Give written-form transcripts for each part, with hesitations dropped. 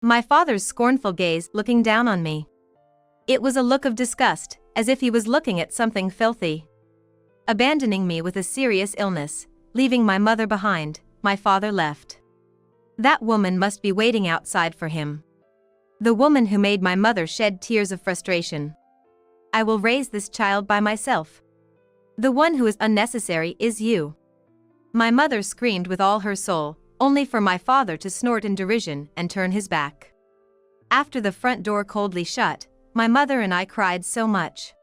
My father's scornful gaze looking down on me. It was a look of disgust, as if he was looking at something filthy. Abandoning me with a serious illness, leaving my mother behind, my father left. That woman must be waiting outside for him. The woman who made my mother shed tears of frustration. I will raise this child by myself. The one who is unnecessary is you. My mother screamed with all her soul, only for my father to snort in derision and turn his back. After the front door coldly shut, my mother and I cried so much.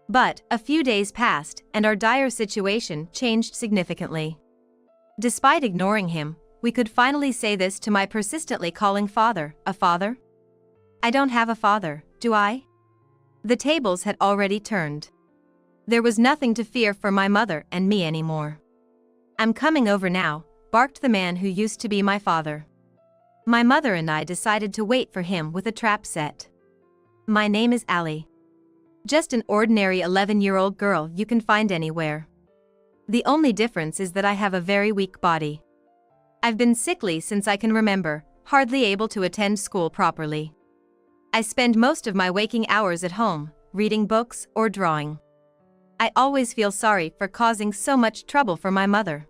But a few days passed and our dire situation changed significantly. Despite ignoring him, we could finally say this to my persistently calling father, a father? I don't have a father, do I? The tables had already turned. There was nothing to fear for my mother and me anymore. I'm coming over now, barked the man who used to be my father. My mother and I decided to wait for him with a trap set. My name is Allie. Just an ordinary 11-year-old girl you can find anywhere. The only difference is that I have a very weak body. I've been sickly since I can remember, hardly able to attend school properly. I spend most of my waking hours at home, reading books or drawing. I always feel sorry for causing so much trouble for my mother.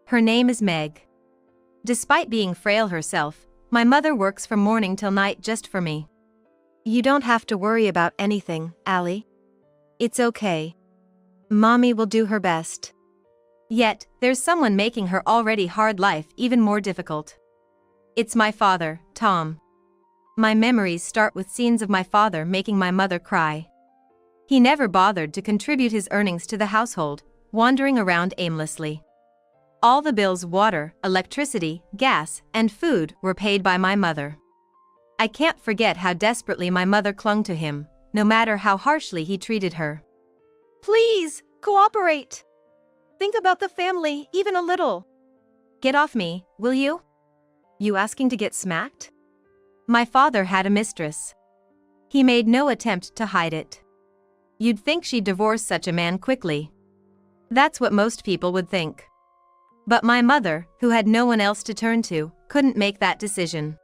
Her name is Meg. Despite being frail herself, my mother works from morning till night just for me. You don't have to worry about anything, Allie. It's okay. Mommy will do her best. Yet, there's someone making her already hard life even more difficult. It's my father, Tom. My memories start with scenes of my father making my mother cry. He never bothered to contribute his earnings to the household, wandering around aimlessly. All the bills, water, electricity, gas, and food were paid by my mother. I can't forget how desperately my mother clung to him, no matter how harshly he treated her. Please, cooperate. Think about the family, even a little. Get off me, will you? You asking to get smacked? My father had a mistress. He made no attempt to hide it. You'd think she'd divorce such a man quickly. That's what most people would think. But my mother, who had no one else to turn to, couldn't make that decision.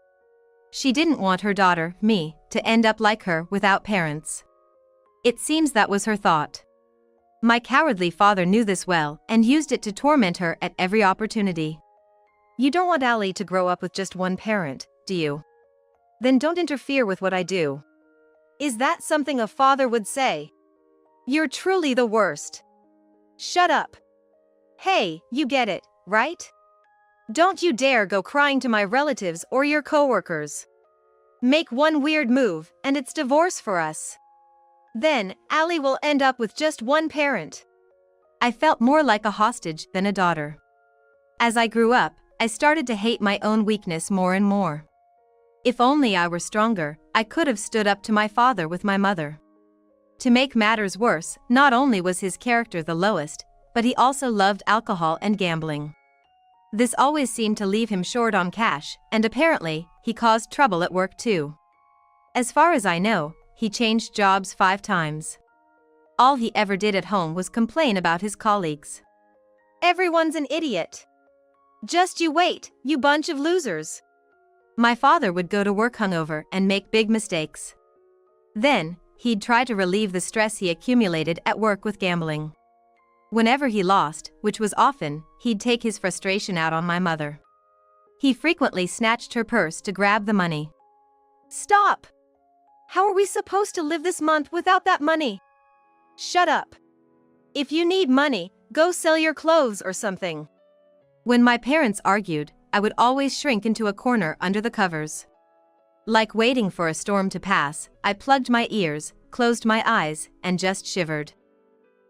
She didn't want her daughter, me, to end up like her without parents. It seems that was her thought. My cowardly father knew this well and used it to torment her at every opportunity. You don't want Allie to grow up with just one parent, do you? Then don't interfere with what I do. Is that something a father would say? You're truly the worst. Shut up. Hey, you get it, right? Don't you dare go crying to my relatives or your coworkers. Make one weird move, and it's divorce for us. Then, Allie will end up with just one parent. I felt more like a hostage than a daughter. As I grew up, I started to hate my own weakness more and more. If only I were stronger, I could have stood up to my father with my mother. To make matters worse, not only was his character the lowest, but he also loved alcohol and gambling. This always seemed to leave him short on cash, and apparently, he caused trouble at work too. As far as I know, he changed jobs 5 times. All he ever did at home was complain about his colleagues. Everyone's an idiot. Just you wait, you bunch of losers. My father would go to work hungover and make big mistakes. Then, he'd try to relieve the stress he accumulated at work with gambling. Whenever he lost, which was often, he'd take his frustration out on my mother. He frequently snatched her purse to grab the money. Stop! How are we supposed to live this month without that money? Shut up. If you need money, go sell your clothes or something. When my parents argued, I would always shrink into a corner under the covers. Like waiting for a storm to pass, I plugged my ears, closed my eyes, and just shivered.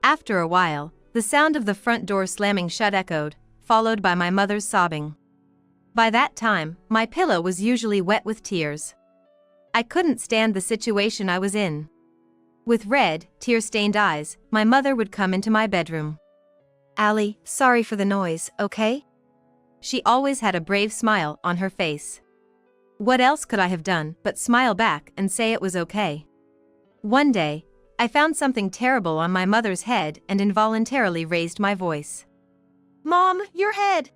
After a while, the sound of the front door slamming shut echoed, followed by my mother's sobbing. By that time, my pillow was usually wet with tears. I couldn't stand the situation I was in. With red, tear-stained eyes, my mother would come into my bedroom. Allie, sorry for the noise, okay? She always had a brave smile on her face. What else could I have done but smile back and say it was okay? One day, I found something terrible on my mother's head and involuntarily raised my voice. Mom, your head!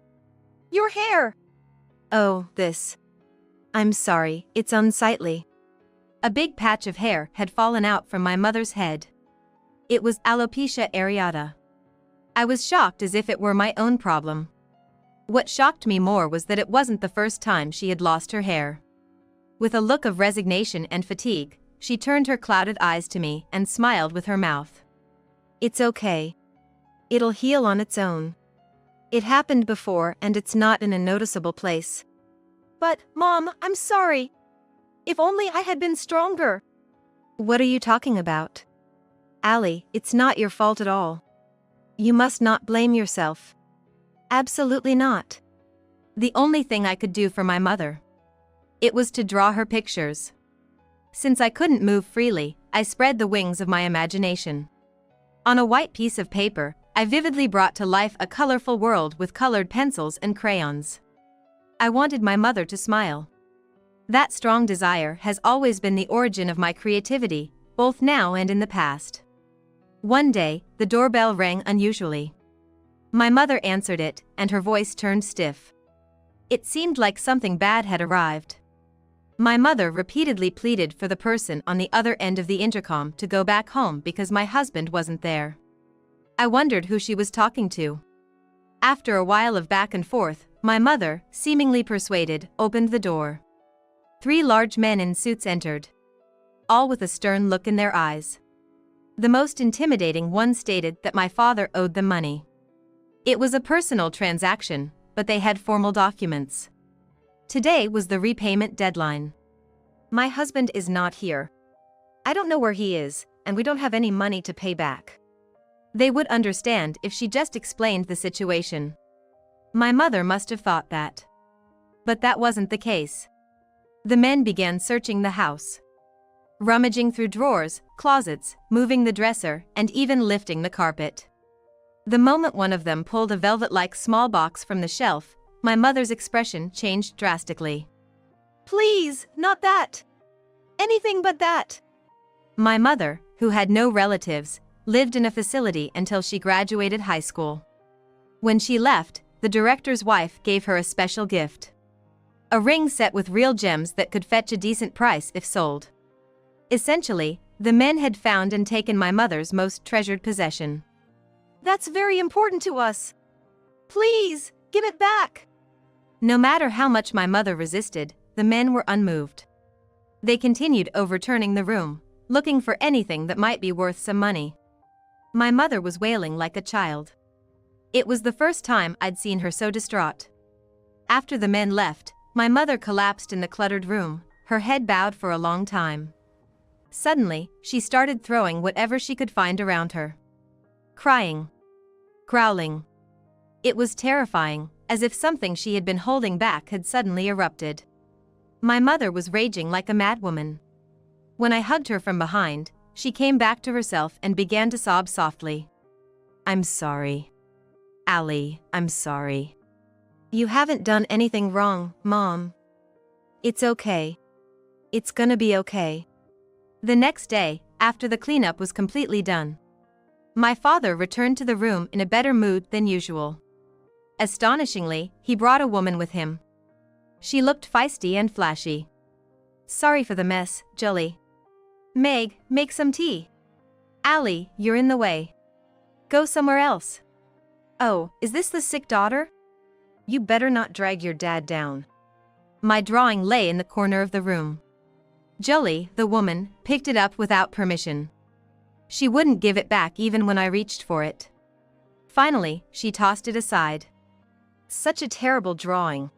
Your hair! Oh, this. I'm sorry, it's unsightly. A big patch of hair had fallen out from my mother's head. It was alopecia areata. I was shocked as if it were my own problem. What shocked me more was that it wasn't the first time she had lost her hair. With a look of resignation and fatigue, she turned her clouded eyes to me and smiled with her mouth. It's okay. It'll heal on its own. It happened before and it's not in a noticeable place. But, Mom, I'm sorry. If only I had been stronger. What are you talking about? Allie, it's not your fault at all. You must not blame yourself. Absolutely not. The only thing I could do for my mother. It was to draw her pictures. Since I couldn't move freely, I spread the wings of my imagination. On a white piece of paper, I vividly brought to life a colorful world with colored pencils and crayons. I wanted my mother to smile. That strong desire has always been the origin of my creativity, both now and in the past. One day, the doorbell rang unusually. My mother answered it, and her voice turned stiff. It seemed like something bad had arrived. My mother repeatedly pleaded for the person on the other end of the intercom to go back home because my husband wasn't there. I wondered who she was talking to. After a while of back and forth, my mother, seemingly persuaded, opened the door. 3 large men in suits entered. All with a stern look in their eyes. The most intimidating one stated that my father owed them money. It was a personal transaction, but they had formal documents. Today was the repayment deadline. My husband is not here. I don't know where he is, and we don't have any money to pay back. They would understand if she just explained the situation. My mother must have thought that. But that wasn't the case. The men began searching the house. Rummaging through drawers, closets, moving the dresser, and even lifting the carpet. The moment one of them pulled a velvet-like small box from the shelf, my mother's expression changed drastically. Please, not that. Anything but that. My mother, who had no relatives, lived in a facility until she graduated high school. When she left, the director's wife gave her a special gift. A ring set with real gems that could fetch a decent price if sold. Essentially, the men had found and taken my mother's most treasured possession. That's very important to us. Please, give it back. No matter how much my mother resisted, the men were unmoved. They continued overturning the room, looking for anything that might be worth some money. My mother was wailing like a child. It was the first time I'd seen her so distraught. After the men left, my mother collapsed in the cluttered room, her head bowed for a long time. Suddenly, she started throwing whatever she could find around her. Crying. Growling. It was terrifying, as if something she had been holding back had suddenly erupted. My mother was raging like a madwoman. When I hugged her from behind, she came back to herself and began to sob softly. I'm sorry. Allie, I'm sorry. You haven't done anything wrong, Mom. It's okay. It's gonna be okay. The next day, after the cleanup was completely done, my father returned to the room in a better mood than usual. Astonishingly, he brought a woman with him. She looked feisty and flashy. Sorry for the mess, Julie. Meg, make some tea. Allie, you're in the way. Go somewhere else. Oh, is this the sick daughter? You better not drag your dad down. My drawing lay in the corner of the room. Julie, the woman, picked it up without permission. She wouldn't give it back even when I reached for it. Finally, she tossed it aside. Such a terrible drawing.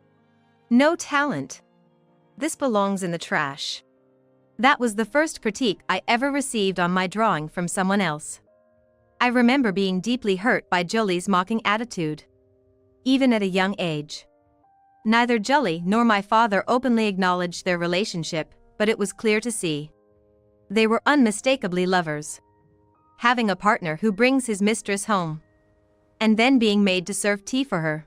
No talent. This belongs in the trash. That was the first critique I ever received on my drawing from someone else. I remember being deeply hurt by Julie's mocking attitude. Even at a young age. Neither Julie nor my father openly acknowledged their relationship, but it was clear to see. They were unmistakably lovers. Having a partner who brings his mistress home. And then being made to serve tea for her.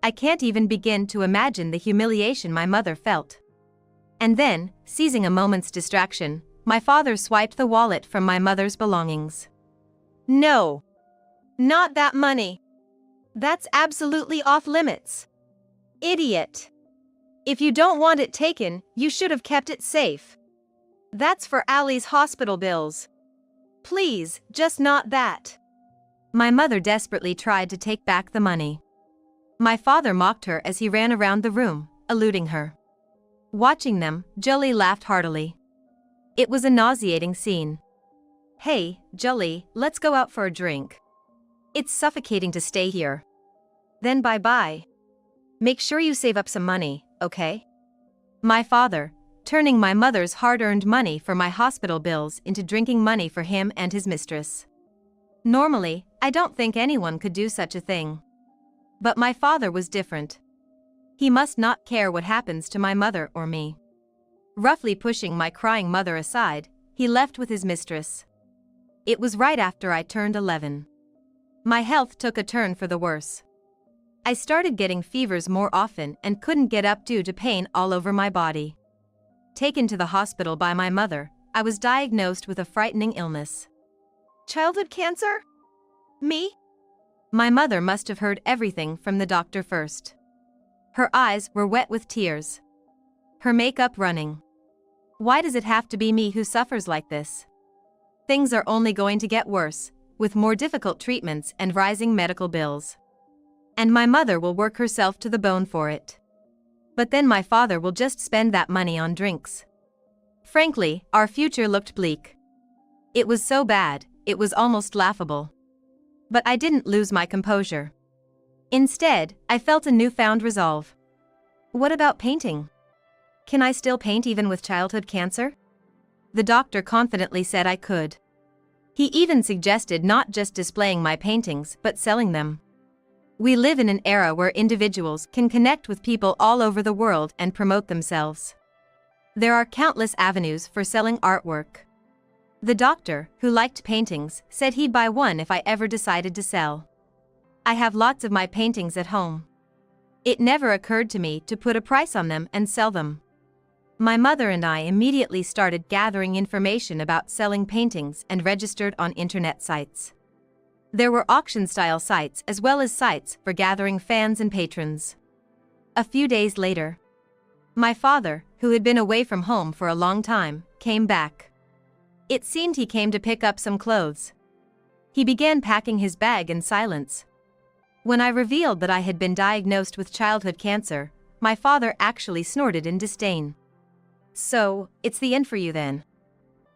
I can't even begin to imagine the humiliation my mother felt. And then, seizing a moment's distraction, my father swiped the wallet from my mother's belongings. No. Not that money. That's absolutely off limits. Idiot. If you don't want it taken, you should have kept it safe. That's for Allie's hospital bills. Please, just not that. My mother desperately tried to take back the money. My father mocked her as he ran around the room, eluding her. Watching them, Jolie laughed heartily. It was a nauseating scene. Hey, Jolie, let's go out for a drink. It's suffocating to stay here. Then bye-bye. Make sure you save up some money, okay? My father, turning my mother's hard-earned money for my hospital bills into drinking money for him and his mistress. Normally, I don't think anyone could do such a thing. But my father was different. He must not care what happens to my mother or me. Roughly pushing my crying mother aside, he left with his mistress. It was right after I turned 11. My health took a turn for the worse. I started getting fevers more often and couldn't get up due to pain all over my body. Taken to the hospital by my mother, I was diagnosed with a frightening illness. Childhood cancer? Me? My mother must have heard everything from the doctor first. Her eyes were wet with tears. Her makeup running. Why does it have to be me who suffers like this? Things are only going to get worse, with more difficult treatments and rising medical bills. And my mother will work herself to the bone for it. But then my father will just spend that money on drinks. Frankly, our future looked bleak. It was so bad, it was almost laughable. But I didn't lose my composure. Instead, I felt a newfound resolve. What about painting? Can I still paint even with childhood cancer? The doctor confidently said I could. He even suggested not just displaying my paintings but selling them. We live in an era where individuals can connect with people all over the world and promote themselves. There are countless avenues for selling artwork. The doctor, who liked paintings, said he'd buy one if I ever decided to sell. I have lots of my paintings at home. It never occurred to me to put a price on them and sell them. My mother and I immediately started gathering information about selling paintings and registered on internet sites. There were auction-style sites as well as sites for gathering fans and patrons. A few days later, my father, who had been away from home for a long time, came back. It seemed he came to pick up some clothes. He began packing his bag in silence. When I revealed that I had been diagnosed with childhood cancer, my father actually snorted in disdain. So, it's the end for you then.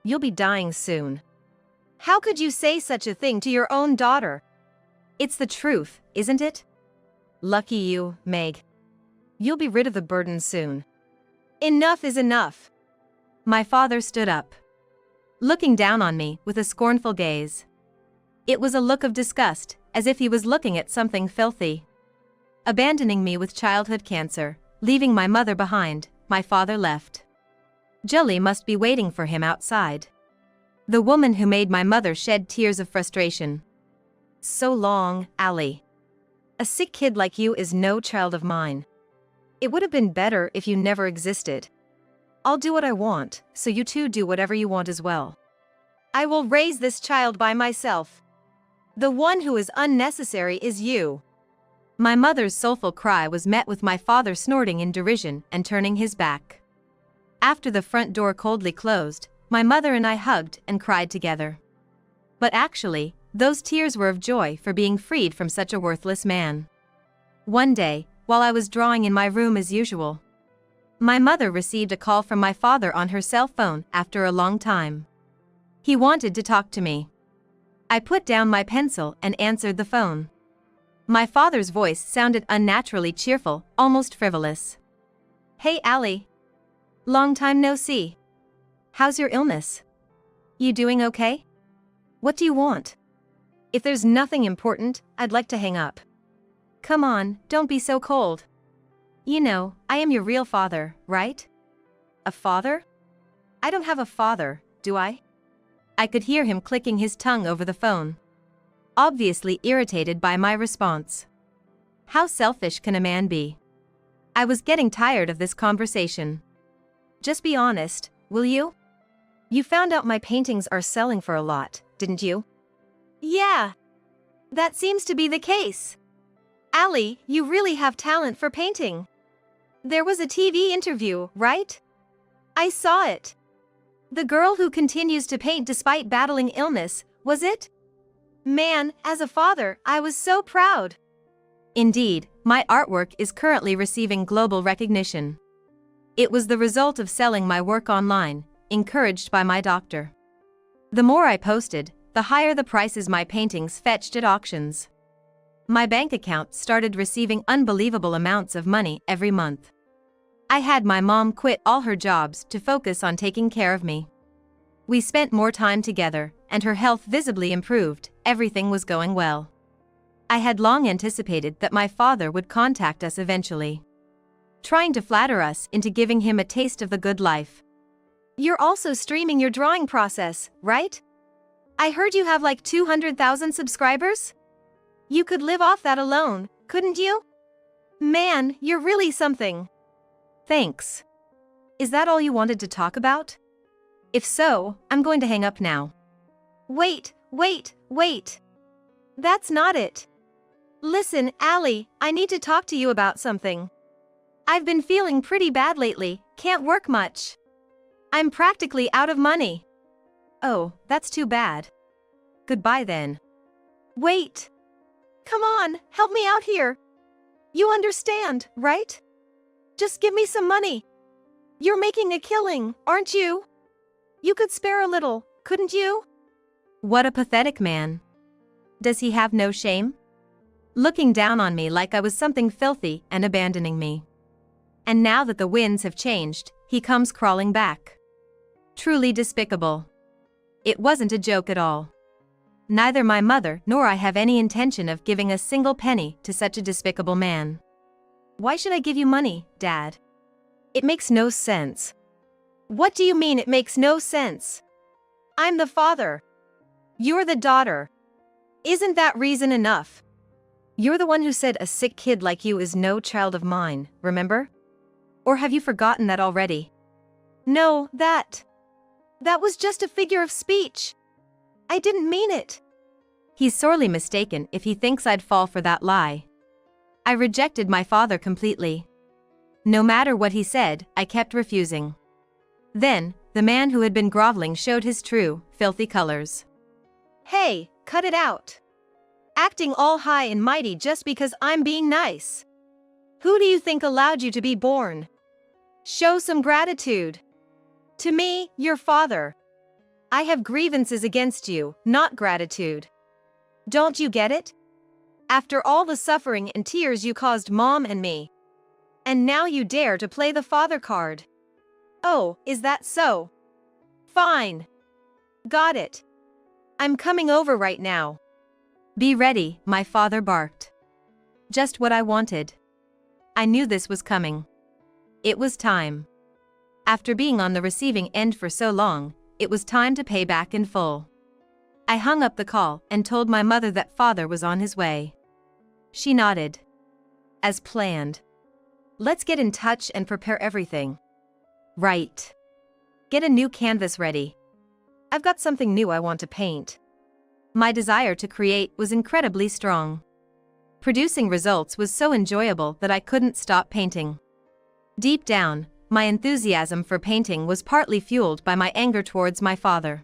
You'll be dying soon. How could you say such a thing to your own daughter? It's the truth, isn't it? Lucky you, Meg. You'll be rid of the burden soon. Enough is enough. My father stood up, looking down on me with a scornful gaze. It was a look of disgust, as if he was looking at something filthy. Abandoning me with childhood cancer, leaving my mother behind, my father left. Jolie must be waiting for him outside. The woman who made my mother shed tears of frustration. So long, Allie. A sick kid like you is no child of mine. It would have been better if you never existed. I'll do what I want, so you two do whatever you want as well. I will raise this child by myself. The one who is unnecessary is you. My mother's soulful cry was met with my father snorting in derision and turning his back. After the front door coldly closed, my mother and I hugged and cried together. But actually, those tears were of joy for being freed from such a worthless man. One day, while I was drawing in my room as usual, my mother received a call from my father on her cell phone after a long time. He wanted to talk to me. I put down my pencil and answered the phone. My father's voice sounded unnaturally cheerful, almost frivolous. Hey Allie. Long time no see. How's your illness? You doing okay? What do you want? If there's nothing important, I'd like to hang up. Come on, don't be so cold. You know, I am your real father, right? A father? I don't have a father, do I? I could hear him clicking his tongue over the phone, obviously irritated by my response. How selfish can a man be? I was getting tired of this conversation. Just be honest, will you? You found out my paintings are selling for a lot, didn't you? Yeah. That seems to be the case. Allie, you really have talent for painting. There was a TV interview, right? I saw it. The girl who continues to paint despite battling illness, was it? Man, as a father, I was so proud. Indeed, my artwork is currently receiving global recognition. It was the result of selling my work online, encouraged by my doctor. The more I posted, the higher the prices my paintings fetched at auctions. My bank account started receiving unbelievable amounts of money every month. I had my mom quit all her jobs to focus on taking care of me. We spent more time together, and her health visibly improved. Everything was going well. I had long anticipated that my father would contact us eventually, trying to flatter us into giving him a taste of the good life. You're also streaming your drawing process, right? I heard you have like 200,000 subscribers? You could live off that alone, couldn't you? Man, you're really something. Thanks. Is that all you wanted to talk about? If so, I'm going to hang up now. Wait. That's not it. Listen, Allie, I need to talk to you about something. I've been feeling pretty bad lately, can't work much. I'm practically out of money. Oh, that's too bad. Goodbye then. Wait. Come on, help me out here. You understand, right? Just give me some money. You're making a killing, aren't you? You could spare a little, couldn't you? What a pathetic man. Does he have no shame? Looking down on me like I was something filthy and abandoning me. And now that the winds have changed, he comes crawling back. Truly despicable. It wasn't a joke at all. Neither my mother nor I have any intention of giving a single penny to such a despicable man. Why should I give you money, Dad? It makes no sense. What do you mean it makes no sense? I'm the father. You're the daughter. Isn't that reason enough? You're the one who said a sick kid like you is no child of mine, remember? Or have you forgotten that already? No, that was just a figure of speech. I didn't mean it. He's sorely mistaken if he thinks I'd fall for that lie. I rejected my father completely. No matter what he said, I kept refusing. Then, the man who had been groveling showed his true, filthy colors. Hey, cut it out. Acting all high and mighty just because I'm being nice. Who do you think allowed you to be born? Show some gratitude. To me, your father. I have grievances against you, not gratitude. Don't you get it? After all the suffering and tears you caused Mom and me. And now you dare to play the father card. Oh, is that so? Fine. Got it. I'm coming over right now. Be ready, my father barked. Just what I wanted. I knew this was coming. It was time. After being on the receiving end for so long, it was time to pay back in full. I hung up the call and told my mother that father was on his way. She nodded. As planned. Let's get in touch and prepare everything. Right. Get a new canvas ready. I've got something new I want to paint. My desire to create was incredibly strong. Producing results was so enjoyable that I couldn't stop painting. Deep down, my enthusiasm for painting was partly fueled by my anger towards my father.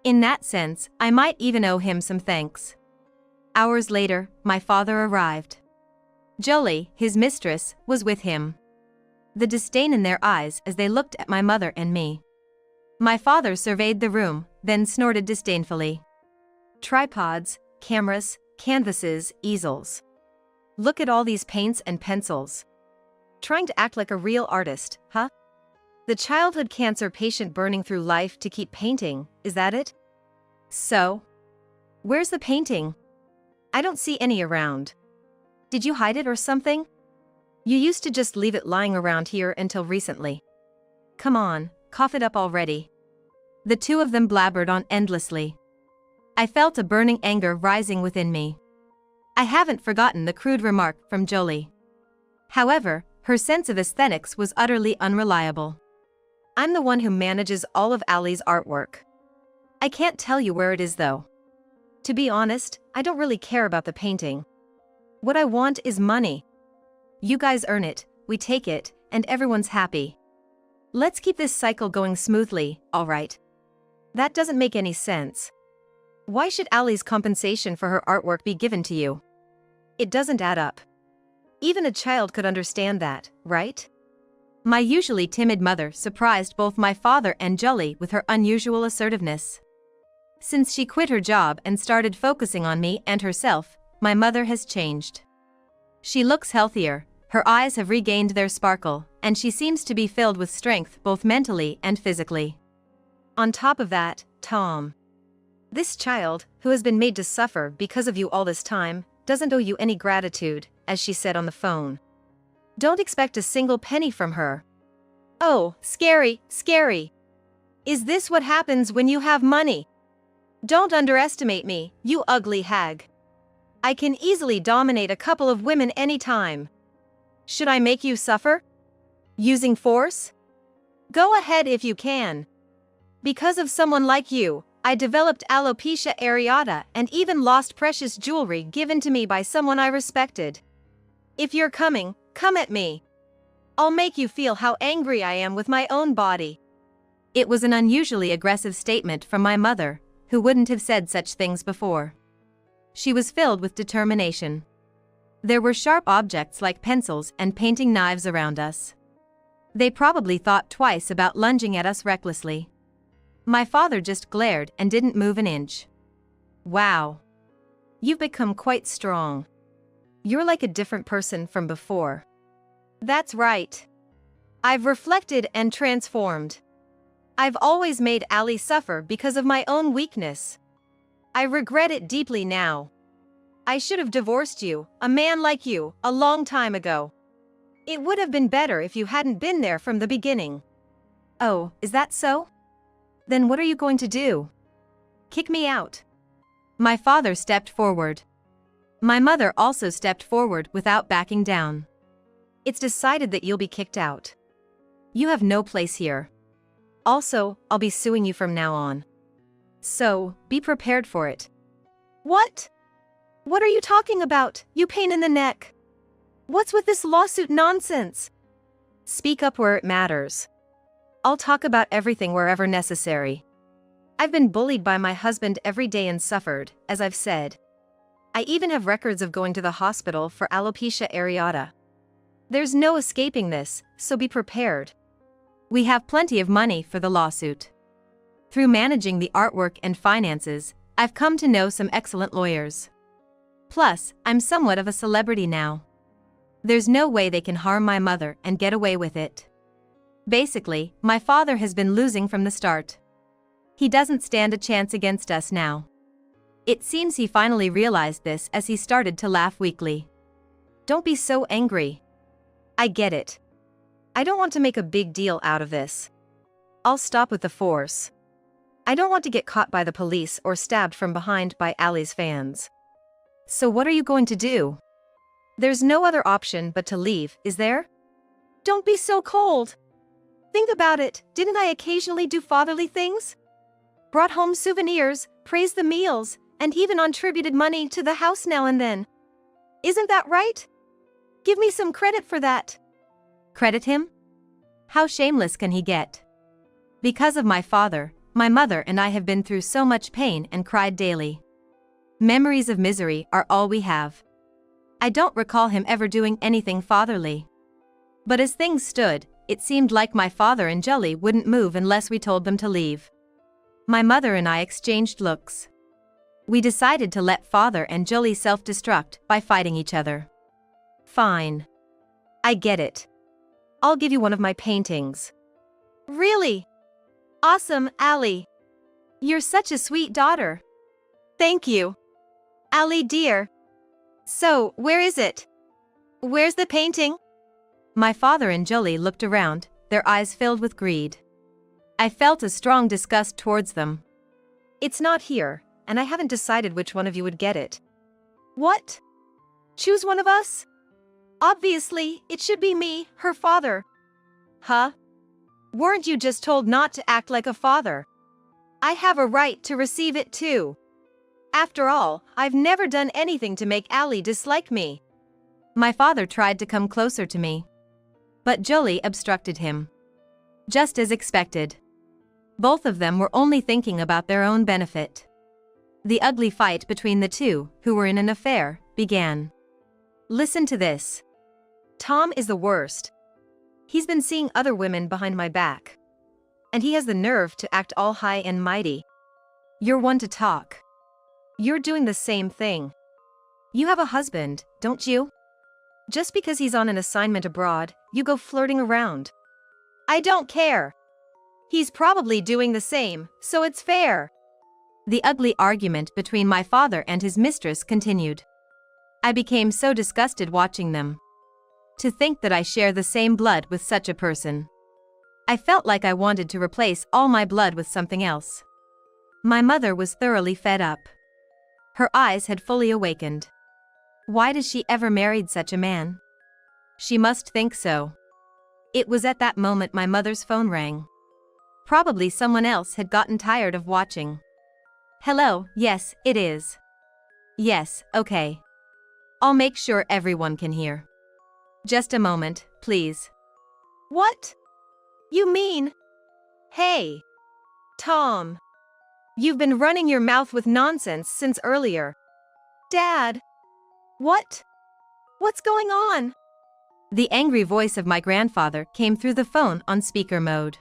In that sense, I might even owe him some thanks. Hours later, my father arrived. Jolie, his mistress, was with him. The disdain in their eyes as they looked at my mother and me. My father surveyed the room, then snorted disdainfully. Tripods, cameras, canvases, easels. Look at all these paints and pencils. Trying to act like a real artist, huh? The childhood cancer patient burning through life to keep painting, is that it? So? Where's the painting? I don't see any around. Did you hide it or something? You used to just leave it lying around here until recently. Come on, cough it up already. The two of them blabbered on endlessly. I felt a burning anger rising within me. I haven't forgotten the crude remark from Jolie. However, her sense of aesthetics was utterly unreliable. I'm the one who manages all of Allie's artwork. I can't tell you where it is though. To be honest, I don't really care about the painting. What I want is money. You guys earn it, we take it, and everyone's happy. Let's keep this cycle going smoothly, alright? That doesn't make any sense. Why should Allie's compensation for her artwork be given to you? It doesn't add up. Even a child could understand that, right? My usually timid mother surprised both my father and Julie with her unusual assertiveness. Since she quit her job and started focusing on me and herself, my mother has changed. She looks healthier, her eyes have regained their sparkle, and she seems to be filled with strength both mentally and physically. On top of that, Tom. This child, who has been made to suffer because of you all this time, doesn't owe you any gratitude, as she said on the phone. Don't expect a single penny from her. Oh, scary, scary. Is this what happens when you have money? Don't underestimate me, you ugly hag. I can easily dominate a couple of women anytime. Should I make you suffer? Using force? Go ahead if you can. Because of someone like you, I developed alopecia areata and even lost precious jewelry given to me by someone I respected. If you're coming, come at me. I'll make you feel how angry I am with my own body. It was an unusually aggressive statement from my mother, who wouldn't have said such things before. She was filled with determination. There were sharp objects like pencils and painting knives around us. They probably thought twice about lunging at us recklessly. My father just glared and didn't move an inch. Wow. You've become quite strong. You're like a different person from before. That's right. I've reflected and transformed. I've always made Allie suffer because of my own weakness. I regret it deeply now. I should have divorced you, a man like you, a long time ago. It would have been better if you hadn't been there from the beginning. Oh, is that so? Then what are you going to do? Kick me out. My father stepped forward. My mother also stepped forward without backing down. It's decided that you'll be kicked out. You have no place here. Also, I'll be suing you from now on. So, be prepared for it. What? What are you talking about, you pain in the neck? What's with this lawsuit nonsense? Speak up where it matters. I'll talk about everything wherever necessary. I've been bullied by my husband every day and suffered, as I've said. I even have records of going to the hospital for alopecia areata. There's no escaping this, so be prepared. We have plenty of money for the lawsuit. Through managing the artwork and finances, I've come to know some excellent lawyers. Plus, I'm somewhat of a celebrity now. There's no way they can harm my mother and get away with it. Basically, my father has been losing from the start. He doesn't stand a chance against us now. It seems he finally realized this as he started to laugh weakly. Don't be so angry. I get it. I don't want to make a big deal out of this. I'll stop with the force. I don't want to get caught by the police or stabbed from behind by Allie's fans. So what are you going to do? There's no other option but to leave, is there? Don't be so cold. Think about it, didn't I occasionally do fatherly things? Brought home souvenirs, praised the meals, and even contributed money to the house now and then. Isn't that right? Give me some credit for that. Credit him? How shameless can he get? Because of my father, my mother and I have been through so much pain and cried daily. Memories of misery are all we have. I don't recall him ever doing anything fatherly. But as things stood, it seemed like my father and Jelly wouldn't move unless we told them to leave. My mother and I exchanged looks. We decided to let father and Jelly self-destruct by fighting each other. Fine. I get it. I'll give you one of my paintings. Really? Awesome, Allie. You're such a sweet daughter. Thank you. Allie dear. So, where is it? Where's the painting? My father and Jolie looked around, their eyes filled with greed. I felt a strong disgust towards them. It's not here, and I haven't decided which one of you would get it. What? Choose one of us? Obviously, it should be me, her father. Huh? Weren't you just told not to act like a father? I have a right to receive it too. After all, I've never done anything to make Allie dislike me. My father tried to come closer to me. But Jolie obstructed him. Just as expected. Both of them were only thinking about their own benefit. The ugly fight between the two, who were in an affair, began. Listen to this. Tom is the worst. He's been seeing other women behind my back. And he has the nerve to act all high and mighty. You're one to talk. You're doing the same thing. You have a husband, don't you? Just because he's on an assignment abroad, you go flirting around. I don't care. He's probably doing the same, so it's fair. The ugly argument between my father and his mistress continued. I became so disgusted watching them. To think that I share the same blood with such a person. I felt like I wanted to replace all my blood with something else. My mother was thoroughly fed up. Her eyes had fully awakened. Why does she ever married such a man? She must think so. It was at that moment my mother's phone rang. Probably someone else had gotten tired of watching. Hello, yes, it is. Yes, okay. I'll make sure everyone can hear. Just a moment, please. What? You mean? Hey. Tom. You've been running your mouth with nonsense since earlier. Dad. What? What's going on? The angry voice of my grandfather came through the phone on speaker mode.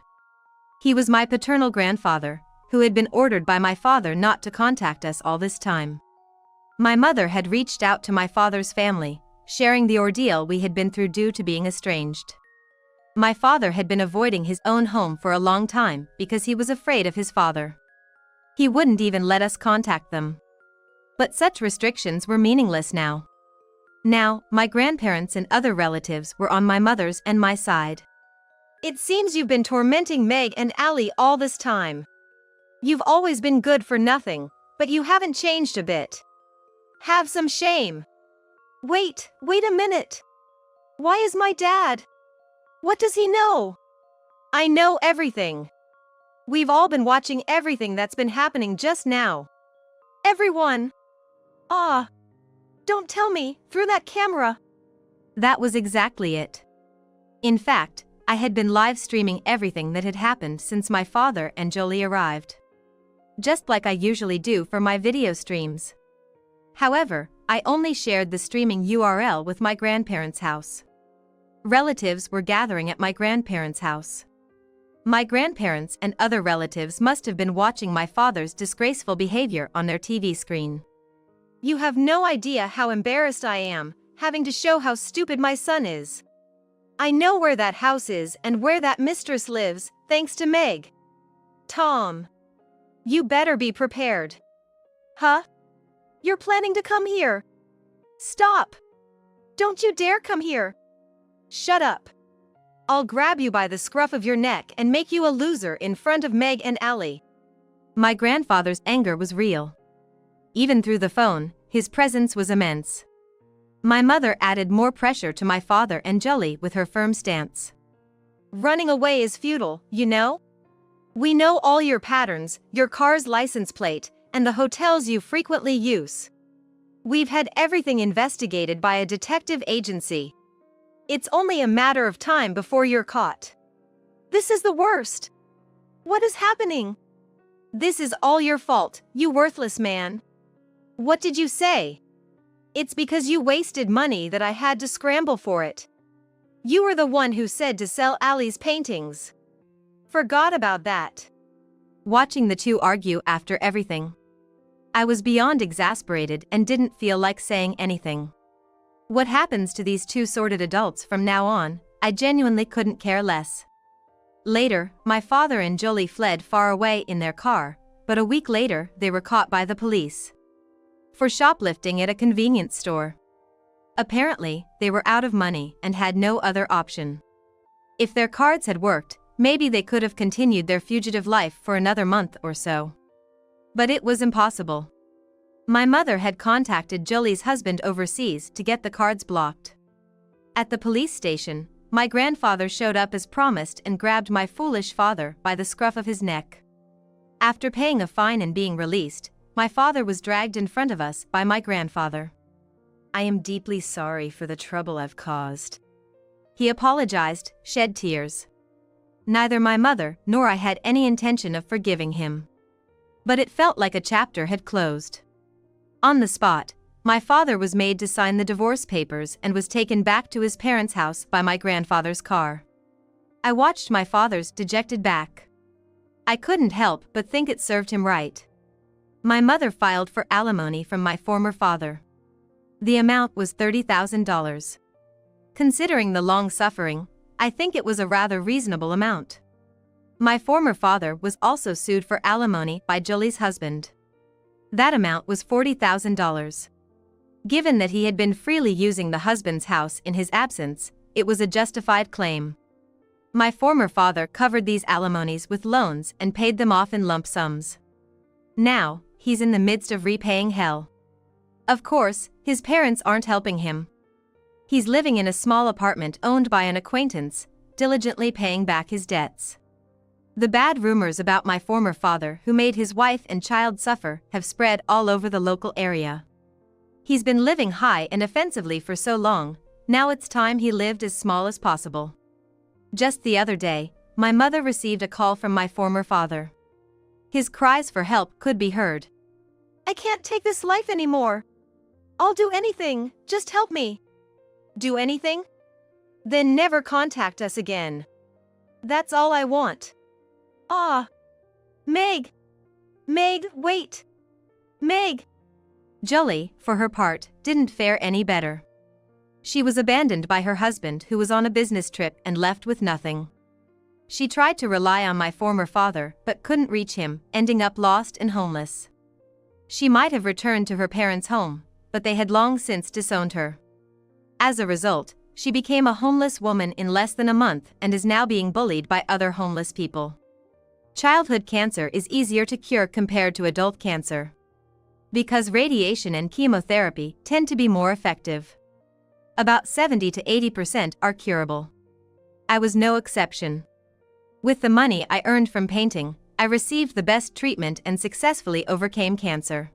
He was my paternal grandfather, who had been ordered by my father not to contact us all this time. My mother had reached out to my father's family, sharing the ordeal we had been through due to being estranged. My father had been avoiding his own home for a long time because he was afraid of his father. He wouldn't even let us contact them. But such restrictions were meaningless now. Now, my grandparents and other relatives were on my mother's and my side. It seems you've been tormenting Meg and Allie all this time. You've always been good for nothing, but you haven't changed a bit. Have some shame. Wait a minute. Why is my dad? What does he know? I know everything. We've all been watching everything that's been happening just now. Everyone. Don't tell me, through that camera. That was exactly it. In fact, I had been live streaming everything that had happened since my father and Jolie arrived. Just like I usually do for my video streams. However, I only shared the streaming URL with my grandparents' house. Relatives were gathering at my grandparents' house. My grandparents and other relatives must have been watching my father's disgraceful behavior on their TV screen. You have no idea how embarrassed I am, having to show how stupid my son is. I know where that house is and where that mistress lives, thanks to Meg. Tom. You better be prepared. Huh? You're planning to come here? Stop! Don't you dare come here! Shut up! I'll grab you by the scruff of your neck and make you a loser in front of Meg and Allie. My grandfather's anger was real. Even through the phone, his presence was immense. My mother added more pressure to my father and Jolie with her firm stance. Running away is futile, you know? We know all your patterns, your car's license plate, and the hotels you frequently use. We've had everything investigated by a detective agency. It's only a matter of time before you're caught. This is the worst. What is happening? This is all your fault, you worthless man. What did you say? It's because you wasted money that I had to scramble for it. You were the one who said to sell Allie's paintings. Forgot about that. Watching the two argue after everything, I was beyond exasperated and didn't feel like saying anything. What happens to these two sordid adults from now on, I genuinely couldn't care less. Later, my father and Jolie fled far away in their car, but a week later they were caught by the police. For shoplifting at a convenience store. Apparently, they were out of money and had no other option. If their cards had worked, maybe they could have continued their fugitive life for another month or so. But it was impossible. My mother had contacted Jolie's husband overseas to get the cards blocked. At the police station, my grandfather showed up as promised and grabbed my foolish father by the scruff of his neck. After paying a fine and being released, my father was dragged in front of us by my grandfather. I am deeply sorry for the trouble I've caused. He apologized, shed tears. Neither my mother nor I had any intention of forgiving him. But it felt like a chapter had closed. On the spot, my father was made to sign the divorce papers and was taken back to his parents' house by my grandfather's car. I watched my father's dejected back. I couldn't help but think it served him right. My mother filed for alimony from my former father. The amount was $30,000. Considering the long suffering, I think it was a rather reasonable amount. My former father was also sued for alimony by Julie's husband. That amount was $40,000. Given that he had been freely using the husband's house in his absence, it was a justified claim. My former father covered these alimonies with loans and paid them off in lump sums. Now, he's in the midst of repaying hell. Of course, his parents aren't helping him. He's living in a small apartment owned by an acquaintance, diligently paying back his debts. The bad rumors about my former father, who made his wife and child suffer, have spread all over the local area. He's been living high and offensively for so long, now it's time he lived as small as possible. Just the other day, my mother received a call from my former father. His cries for help could be heard. "I can't take this life anymore. I'll do anything, just help me." "Do anything? Then never contact us again. That's all I want." Ah. Meg, wait. Meg. Julie, for her part, didn't fare any better. She was abandoned by her husband, who was on a business trip and left with nothing. She tried to rely on my former father but couldn't reach him, ending up lost and homeless. She might have returned to her parents' home, but they had long since disowned her. As a result, she became a homeless woman in less than a month and is now being bullied by other homeless people. Childhood cancer is easier to cure compared to adult cancer, because radiation and chemotherapy tend to be more effective. About 70 to 80% are curable. I was no exception. With the money I earned from painting, I received the best treatment and successfully overcame cancer.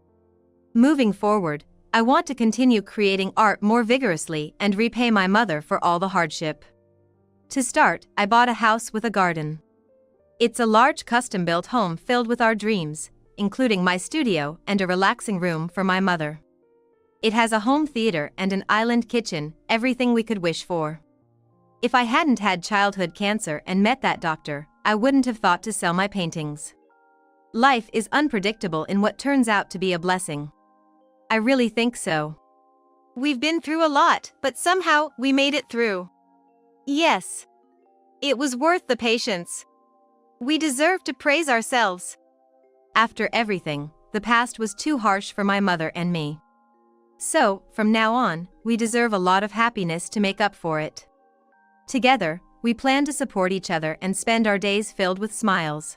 Moving forward, I want to continue creating art more vigorously and repay my mother for all the hardship. To start, I bought a house with a garden. It's a large custom-built home filled with our dreams, including my studio and a relaxing room for my mother. It has a home theater and an island kitchen, everything we could wish for. If I hadn't had childhood cancer and met that doctor, I wouldn't have thought to sell my paintings. Life is unpredictable in what turns out to be a blessing. I really think so. We've been through a lot, but somehow we made it through. Yes. It was worth the patience. We deserve to praise ourselves. After everything, the past was too harsh for my mother and me. So, from now on, we deserve a lot of happiness to make up for it. Together, we plan to support each other and spend our days filled with smiles.